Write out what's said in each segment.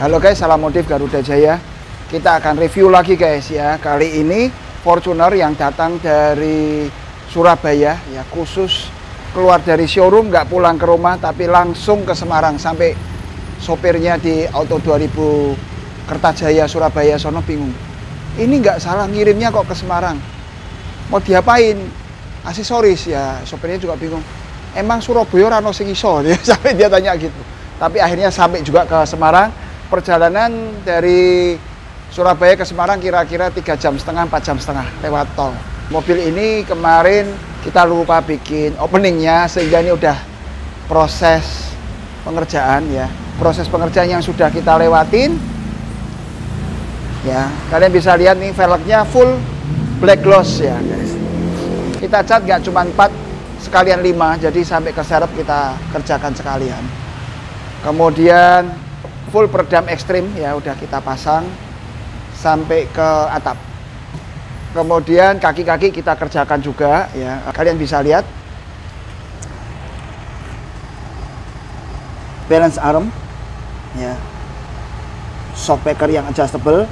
Halo guys, salam modif Garuda Jaya. Kita akan review lagi guys ya. Kali ini Fortuner yang datang dari Surabaya ya, khusus keluar dari showroom, nggak pulang ke rumah tapi langsung ke Semarang. Sampai sopirnya di Auto 2000 Kertajaya Surabaya sono bingung. Ini nggak salah ngirimnya kok ke Semarang. Mau diapain? Aksesoris ya, sopirnya juga bingung. Emang Surabaya rano sing iso ya, sampai dia tanya gitu. Tapi akhirnya sampai juga ke Semarang. Perjalanan dari Surabaya ke Semarang kira-kira 3,5 jam, 4,5 jam lewat tol. Mobil ini kemarin kita lupa bikin openingnya, sehingga ini udah proses pengerjaan ya. Proses pengerjaan yang sudah kita lewatin. Ya, kalian bisa lihat nih velgnya full black gloss ya guys. Kita cat nggak cuma 4 sekalian 5, jadi sampai ke serep kita kerjakan sekalian. Kemudian full peredam ekstrim ya udah kita pasang sampai ke atap. Kemudian kaki-kaki kita kerjakan juga ya. Kalian bisa lihat balance arm ya, shockbreaker yang adjustable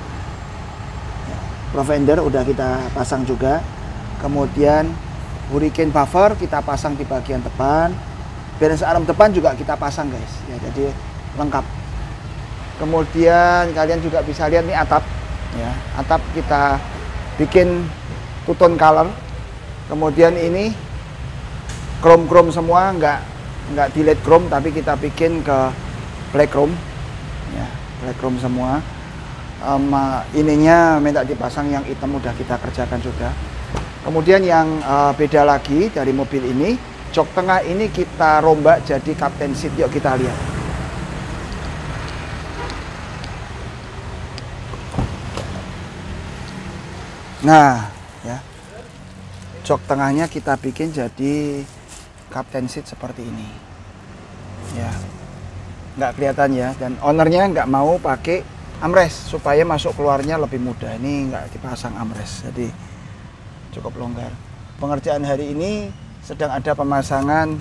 ya, Profender udah kita pasang juga. Kemudian hurricane buffer kita pasang di bagian depan. Balance arm depan juga kita pasang guys ya, jadi lengkap. Kemudian kalian juga bisa lihat nih atap ya, atap kita bikin two tone color. Kemudian ini chrome semua, nggak delete chrome tapi kita bikin ke black chrome ya, black chrome semua. Ininya minta dipasang yang hitam udah kita kerjakan juga. Kemudian yang beda lagi dari mobil ini, jok tengah ini kita rombak jadi captain seat. Yuk kita lihat. Nah, ya, jok tengahnya kita bikin jadi captain seat seperti ini. Ya, nggak kelihatan ya. Dan ownernya nggak mau pakai armrest supaya masuk keluarnya lebih mudah. Ini nggak dipasang armrest, jadi cukup longgar. Pengerjaan hari ini sedang ada pemasangan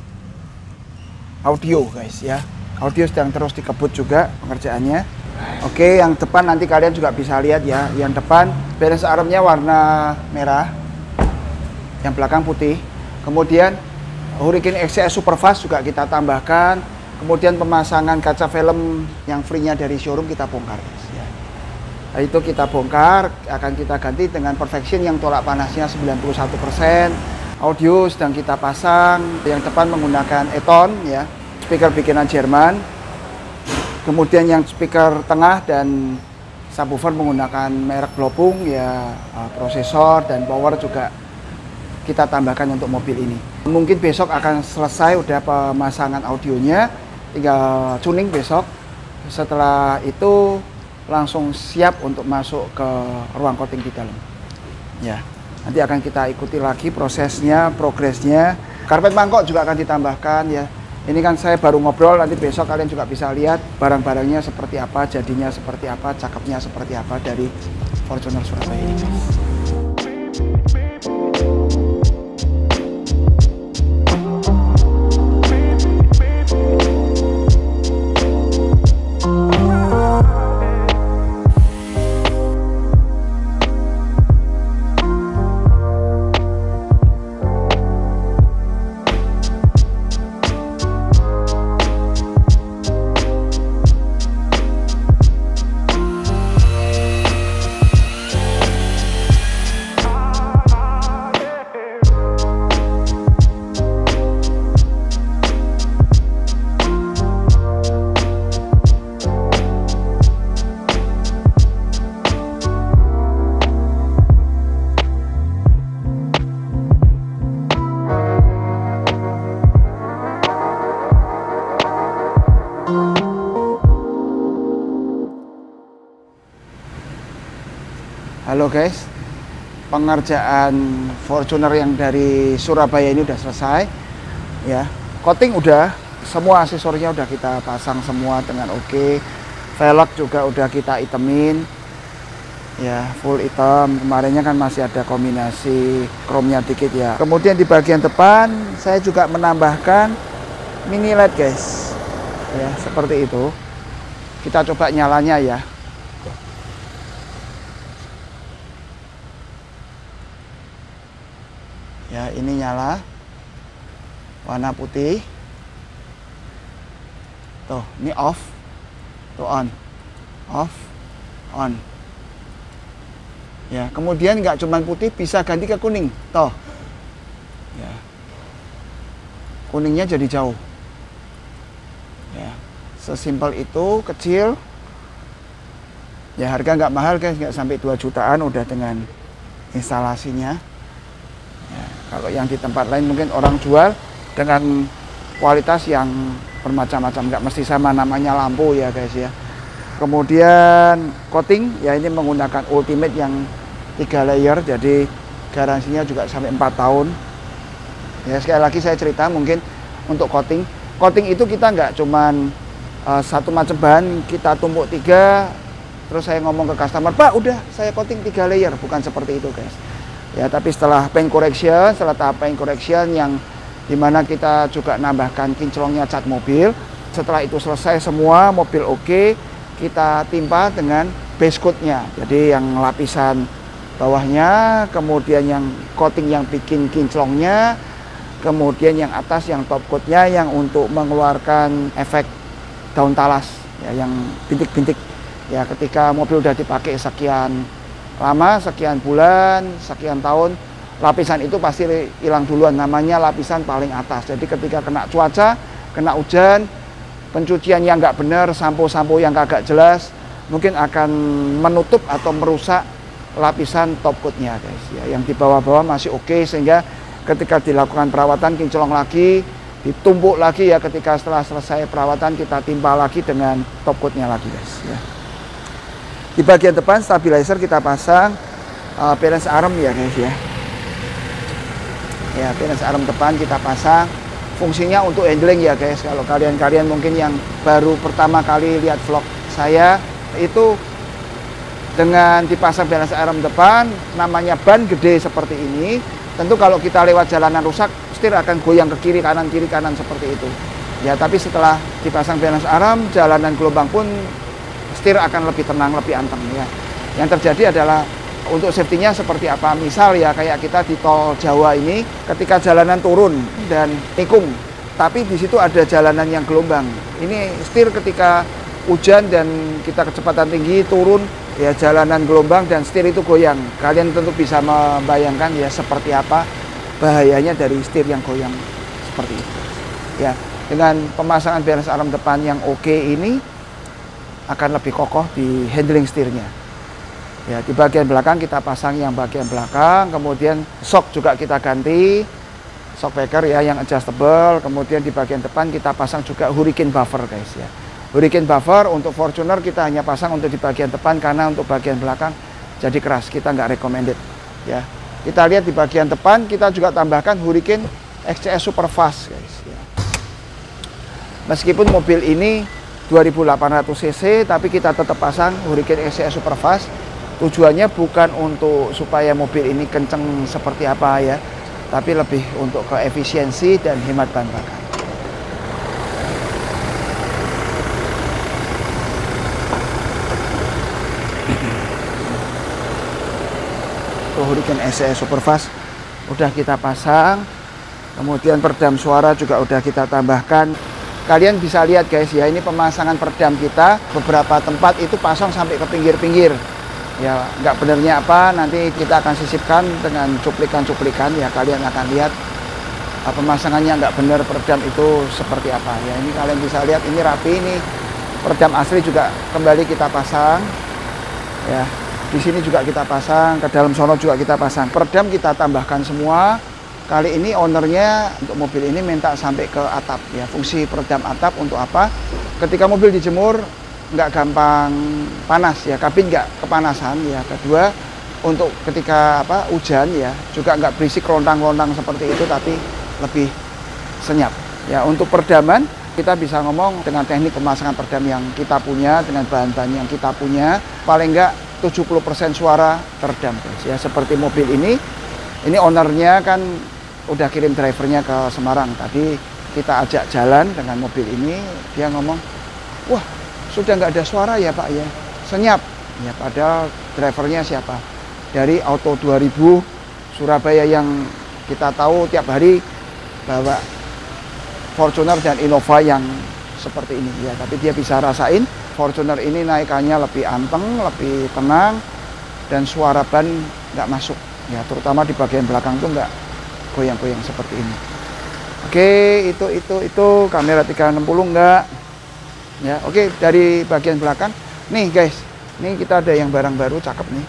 audio guys ya. Audio sedang terus dikebut juga pengerjaannya. Oke, yang depan nanti kalian juga bisa lihat ya. Yang depan balance armnya warna merah, yang belakang putih. Kemudian Hurricane XCS Superfast juga kita tambahkan. Kemudian pemasangan kaca film yang free-nya dari showroom kita bongkar ya. Nah, itu kita bongkar, akan kita ganti dengan Perfection yang tolak panasnya 91%. Audio sedang kita pasang. Yang depan menggunakan Eton ya, speaker bikinan Jerman. Kemudian yang speaker tengah dan subwoofer menggunakan merek Blopung ya, prosesor dan power juga kita tambahkan untuk mobil ini. Mungkin besok akan selesai udah pemasangan audionya, tinggal tuning besok. Setelah itu langsung siap untuk masuk ke ruang coating di dalam. Ya, nanti akan kita ikuti lagi prosesnya, progresnya. Karpet mangkok juga akan ditambahkan ya. Ini kan saya baru ngobrol, nanti besok kalian juga bisa lihat barang-barangnya seperti apa, jadinya seperti apa, cakepnya seperti apa dari Fortuner Surabaya ini. Halo guys, pengerjaan Fortuner yang dari Surabaya ini udah selesai ya. Coating udah, semua aksesorisnya udah kita pasang semua dengan oke. Velg juga udah kita itemin ya, full hitam. Kemarinnya kan masih ada kombinasi chrome-nya dikit ya. Kemudian di bagian depan saya juga menambahkan mini LED guys ya, seperti itu. Kita coba nyalanya ya. Ya, ini nyala. Warna putih. Tuh, ini off. Tuh on. Off, on. Ya, kemudian nggak cuma putih, bisa ganti ke kuning. Tuh. Ya. Kuningnya jadi jauh. Ya. Sesimpel itu, kecil. Ya, harga nggak mahal guys, nggak sampai 2 jutaan udah dengan instalasinya. Ya, kalau yang di tempat lain mungkin orang jual dengan kualitas yang bermacam-macam, nggak mesti sama, namanya lampu ya guys ya. Kemudian coating ya, ini menggunakan ultimate yang 3 layer, jadi garansinya juga sampai 4 tahun. Ya, sekali lagi saya cerita, mungkin untuk coating itu kita nggak cuman satu macam bahan kita tumpuk 3, terus saya ngomong ke customer, Pak udah saya coating 3 layer, bukan seperti itu guys. Ya, tapi setelah paint correction, setelah tahap paint correction yang dimana kita juga nambahkan kinclongnya cat mobil. Setelah itu selesai semua, mobil oke, kita timpa dengan base coat-nya. Jadi yang lapisan bawahnya, kemudian yang coating yang bikin kinclongnya, kemudian yang atas yang top coat-nya yang untuk mengeluarkan efek daun talas ya, yang bintik-bintik. Ya, ketika mobil udah dipakai sekian lama, sekian bulan, sekian tahun, lapisan itu pasti hilang duluan, namanya lapisan paling atas. Jadi ketika kena cuaca, kena hujan, pencucian yang nggak benar, sampo-sampo yang kagak jelas, mungkin akan menutup atau merusak lapisan top coat-nya guys ya. Yang di bawah-bawah masih oke, sehingga ketika dilakukan perawatan, kinclong lagi, ditumpuk lagi ya, ketika setelah selesai perawatan kita timpa lagi dengan top coat-nya lagi guys ya. Di bagian depan stabilizer kita pasang balance arm ya guys ya. Ya, balance arm depan kita pasang, fungsinya untuk handling ya guys. Kalau kalian mungkin yang baru pertama kali lihat vlog saya, itu dengan dipasang balance arm depan, namanya ban gede seperti ini, tentu kalau kita lewat jalanan rusak, setir akan goyang ke kiri kanan seperti itu. Ya, tapi setelah dipasang balance arm, jalanan gelombang pun setir akan lebih tenang, lebih anteng ya. Yang terjadi adalah untuk safety-nya seperti apa? Misal ya kayak kita di tol Jawa ini, ketika jalanan turun dan tikung, tapi di situ ada jalanan yang gelombang. Ini setir ketika hujan dan kita kecepatan tinggi turun, ya jalanan gelombang dan setir itu goyang. Kalian tentu bisa membayangkan ya seperti apa bahayanya dari setir yang goyang seperti itu. Ya, dengan pemasangan balance arm depan yang oke ini akan lebih kokoh di handling setirnya. Ya, di bagian belakang kita pasang yang bagian belakang, kemudian shock juga kita ganti, shock breaker ya yang adjustable, kemudian di bagian depan kita pasang juga hurricane buffer guys ya. Hurricane buffer untuk Fortuner kita hanya pasang untuk di bagian depan, karena untuk bagian belakang jadi keras, kita nggak recommended ya. Kita lihat di bagian depan kita juga tambahkan Hurricane XCS Superfast guys ya. Meskipun mobil ini 2800 cc, tapi kita tetap pasang Hurricane XCS Superfast. Tujuannya bukan untuk supaya mobil ini kenceng seperti apa ya, tapi lebih untuk ke efisiensi dan hemat bahan bakar. Hurricane XCS Superfast udah kita pasang, kemudian peredam suara juga udah kita tambahkan. Kalian bisa lihat guys ya, ini pemasangan peredam kita, beberapa tempat itu pasang sampai ke pinggir-pinggir. Ya, nggak benernya apa, nanti kita akan sisipkan dengan cuplikan-cuplikan ya, kalian akan lihat pemasangannya nggak bener peredam itu seperti apa ya. Ini kalian bisa lihat, ini rapi, ini peredam asli juga kembali kita pasang ya. Di sini juga kita pasang, ke dalam sono juga kita pasang. Peredam kita tambahkan semua. Kali ini ownernya untuk mobil ini minta sampai ke atap ya. Fungsi peredam atap untuk apa? Ketika mobil dijemur nggak gampang panas ya, kabin nggak kepanasan ya. Kedua, untuk ketika hujan ya juga nggak berisik lontang-lontang seperti itu, tapi lebih senyap ya. Untuk peredaman kita bisa ngomong dengan teknik pemasangan peredam yang kita punya, dengan bahan-bahan yang kita punya, paling nggak 70% suara teredam guys ya. Seperti mobil ini ownernya kan udah kirim drivernya ke Semarang. Tadi kita ajak jalan dengan mobil ini, dia ngomong, wah sudah nggak ada suara ya Pak ya, senyap ya, padahal drivernya siapa? Dari Auto 2000 Surabaya yang kita tahu tiap hari bawa Fortuner dan Innova yang seperti ini ya, tapi dia bisa rasain Fortuner ini naikannya lebih anteng, lebih tenang, dan suara ban nggak masuk ya, terutama di bagian belakang tuh nggak goyang-goyang seperti ini. Oke, itu kamera 360 enggak ya. Oke, dari bagian belakang nih guys, nih kita ada yang barang baru cakep nih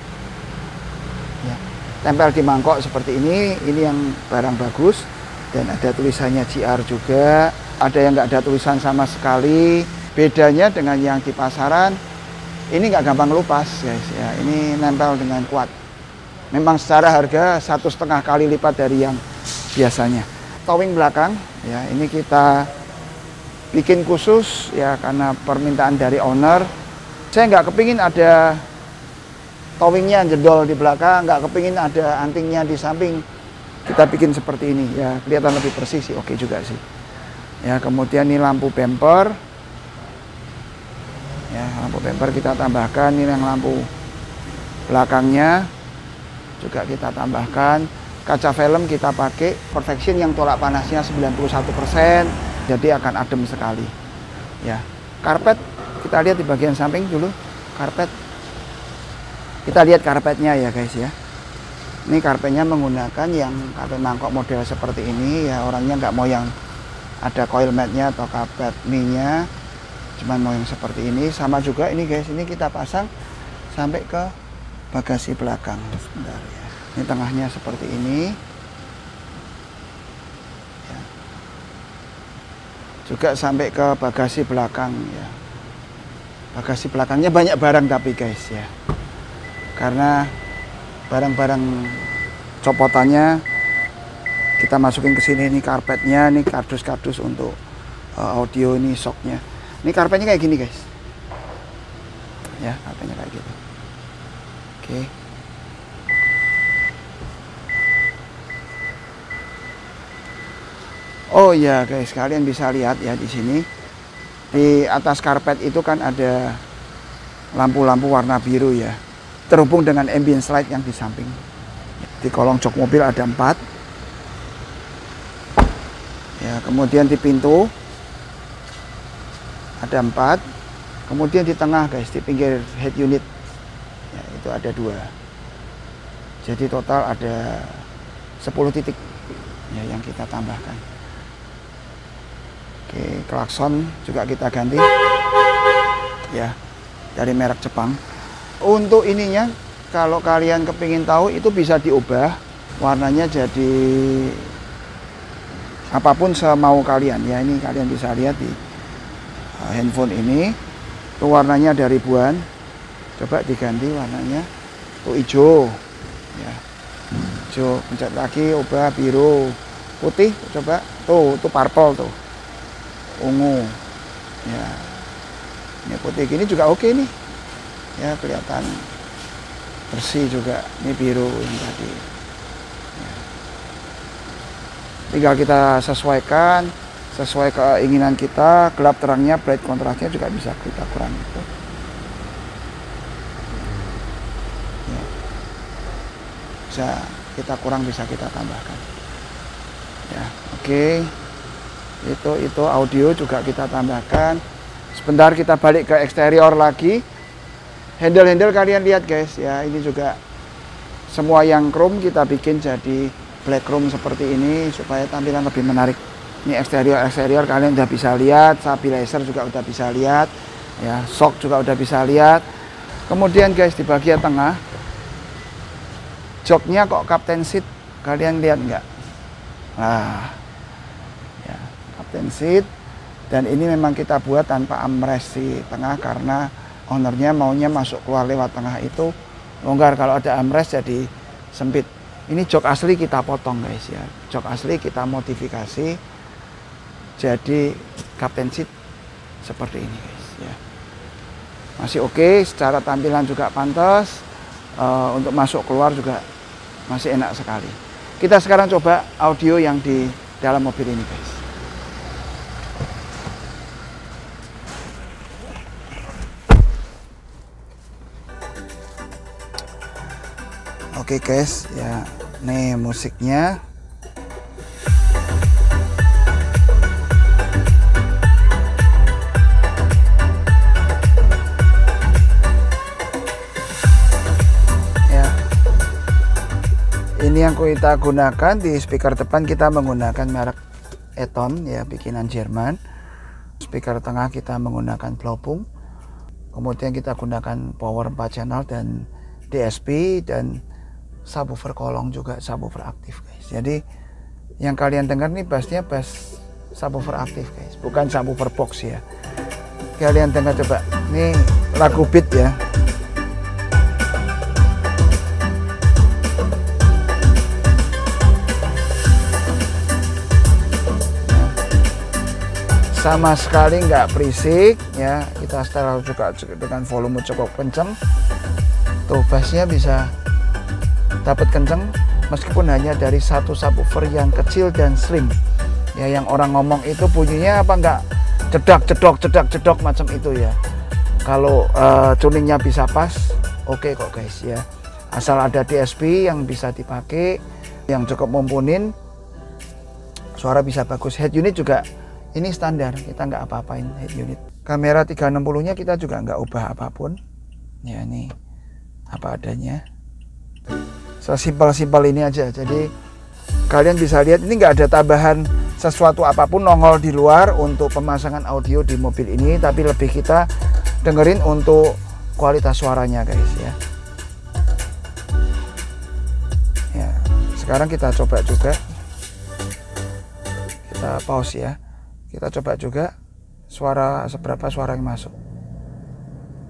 ya, tempel di mangkok seperti ini yang barang bagus, dan ada tulisannya GR juga, ada yang nggak ada tulisan sama sekali. Bedanya dengan yang di pasaran, ini nggak gampang lupas guys ya, ini nempel dengan kuat. Memang secara harga 1,5 kali lipat dari yang biasanya. Towing belakang ya, ini kita bikin khusus ya karena permintaan dari owner. Saya nggak kepingin ada towingnya jendol di belakang, nggak kepingin ada antingnya di samping. Kita bikin seperti ini ya, kelihatan lebih persis sih, oke juga sih ya. Kemudian ini lampu bumper ya, lampu bumper kita tambahkan. Ini yang lampu belakangnya juga kita tambahkan. Kaca film kita pakai Perfection yang tolak panasnya 91%, jadi akan adem sekali ya. Karpet kita lihat di bagian samping dulu, karpet kita lihat karpetnya ya guys ya. Ini karpetnya menggunakan yang karpet mangkok model seperti ini ya, orangnya nggak mau yang ada coil mat-nya atau karpet mie-nya, cuman mau yang seperti ini. Sama juga ini guys, ini kita pasang sampai ke bagasi belakang. Sebentar ya, ini tengahnya seperti ini ya. Juga sampai ke bagasi belakang ya. Bagasi belakangnya banyak barang tapi guys ya, karena barang-barang copotannya kita masukin ke sini. Ini karpetnya, ini kardus-kardus untuk audio, ini shocknya. Ini karpetnya kayak gini guys ya, karpetnya kayak gitu. Oke. Oh ya guys, kalian bisa lihat ya di sini, di atas karpet itu kan ada lampu-lampu warna biru ya, terhubung dengan ambient light yang di samping. Di kolong jok mobil ada 4 ya, kemudian di pintu ada 4, kemudian di tengah guys, di pinggir head unit ya, itu ada 2, jadi total ada 10 titik ya yang kita tambahkan. Oke, klakson juga kita ganti ya, dari merek Jepang. Untuk ininya, kalau kalian kepingin tahu, itu bisa diubah warnanya jadi apapun semau kalian ya. Ini kalian bisa lihat di handphone ini, tuh warnanya ada ribuan. Coba diganti warnanya, tuh hijau ya, hijau, pencet lagi ubah biru, putih, coba tuh purple tuh, ungu ya. Ini putih gini juga oke nih ya, kelihatan bersih juga. Ini biru yang tadi ya. Tinggal kita sesuaikan sesuai keinginan kita, gelap terangnya, bright kontrasnya juga bisa kita kurang itu ya. Bisa kita kurang, bisa kita tambahkan ya. Oke, itu audio juga kita tambahkan. Sebentar kita balik ke eksterior lagi. Handle-handle kalian lihat guys ya, ini juga semua yang chrome kita bikin jadi black chrome seperti ini supaya tampilan lebih menarik. Ini eksterior kalian udah bisa lihat, stabilizer juga udah bisa lihat ya, shock juga udah bisa lihat. Kemudian guys, di bagian tengah joknya kok captain seat, kalian lihat nggak? Nah ya, captain seat. Dan ini memang kita buat tanpa armrest di tengah karena ownernya maunya masuk keluar lewat tengah itu longgar. Kalau ada armrest jadi sempit. Ini jok asli kita potong guys ya, jok asli kita modifikasi jadi captain seat seperti ini guys ya. Masih oke, secara tampilan juga pantas, untuk masuk keluar juga masih enak sekali. Kita sekarang coba audio yang di dalam mobil ini guys. Oke guys, ya nih musiknya. Ya. Ini yang kita gunakan di speaker depan, kita menggunakan merek Eton ya, bikinan Jerman. Speaker tengah kita menggunakan Blaupunkt. Kemudian kita gunakan power 4 channel dan DSP, dan subwoofer kolong juga subwoofer aktif guys. Jadi yang kalian dengar nih bassnya bass subwoofer aktif guys, bukan subwoofer box ya. Kalian dengar coba, ini lagu beat ya. Sama sekali nggak berisik ya, kita setel juga dengan volume cukup kenceng. Tuh bassnya bisa dapat kenceng meskipun hanya dari satu subwoofer yang kecil dan slim ya. Yang orang ngomong itu bunyinya apa nggak cedak macam itu ya. Kalau tuningnya bisa pas, oke kok guys ya. Asal ada DSP yang bisa dipakai, yang cukup mumpunin, suara bisa bagus. Head unit juga ini standar, kita nggak apa-apain head unit. Kamera 360 nya kita juga nggak ubah apapun ya, ini apa adanya, sesimpel-simpel ini aja. Jadi kalian bisa lihat ini nggak ada tambahan sesuatu apapun nongol di luar untuk pemasangan audio di mobil ini, tapi lebih kita dengerin untuk kualitas suaranya guys ya. Ya, sekarang kita coba juga, kita pause ya. Kita coba juga suara seberapa suara yang masuk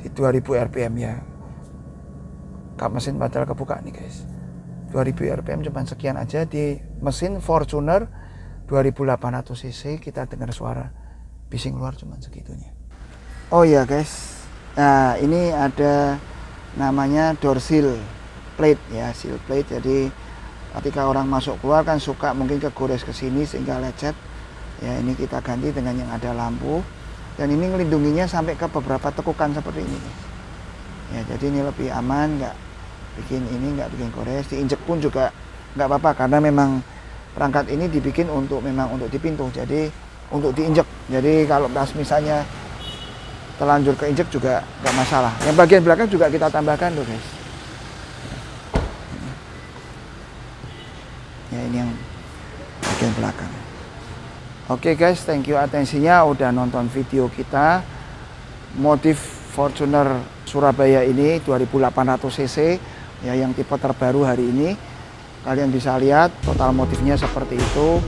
di 2000 rpm ya. Kap mesin padahal kebuka nih guys. 2000 rpm cuma sekian aja. Di mesin Fortuner 2800 cc kita dengar suara bising luar cuma segitunya. Oh iya guys, nah ini ada namanya door seal plate ya, seal plate. Jadi ketika orang masuk keluar kan suka mungkin kegores ke sini sehingga lecet. Ya, ini kita ganti dengan yang ada lampu, dan ini melindunginya sampai ke beberapa tekukan seperti ini. Ya, jadi ini lebih aman, nggak bikin ini, nggak bikin gores. Diinjek pun juga nggak apa-apa karena memang perangkat ini dibikin untuk memang untuk di pintu, jadi untuk diinjek. Jadi kalau pas misalnya terlanjur keinjek juga nggak masalah. Yang bagian belakang juga kita tambahkan tuh guys. Ya, ini yang bagian belakang. Oke guys, thank you atensinya udah nonton video kita. Modif Fortuner Surabaya ini 2800 cc ya, yang tipe terbaru hari ini. Kalian bisa lihat total motifnya seperti itu.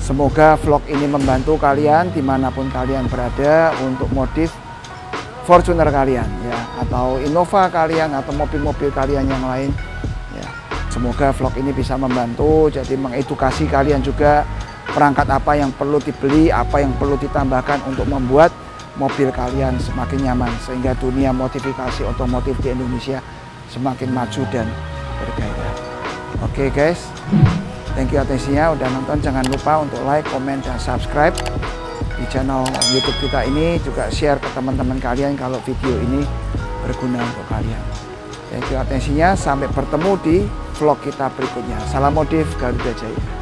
Semoga vlog ini membantu kalian dimanapun kalian berada untuk modif Fortuner kalian ya, atau Innova kalian, atau mobil-mobil kalian yang lain ya. Semoga vlog ini bisa membantu, jadi mengedukasi kalian juga perangkat apa yang perlu dibeli, apa yang perlu ditambahkan untuk membuat mobil kalian semakin nyaman, sehingga dunia modifikasi otomotif di Indonesia semakin maju dan bergairah. Oke guys, thank you atensinya udah nonton. Jangan lupa untuk like, komen, dan subscribe di channel YouTube kita ini. Juga share ke teman-teman kalian kalau video ini berguna untuk kalian. Thank you atensinya, sampai bertemu di vlog kita berikutnya. Salam modif Garuda Jaya.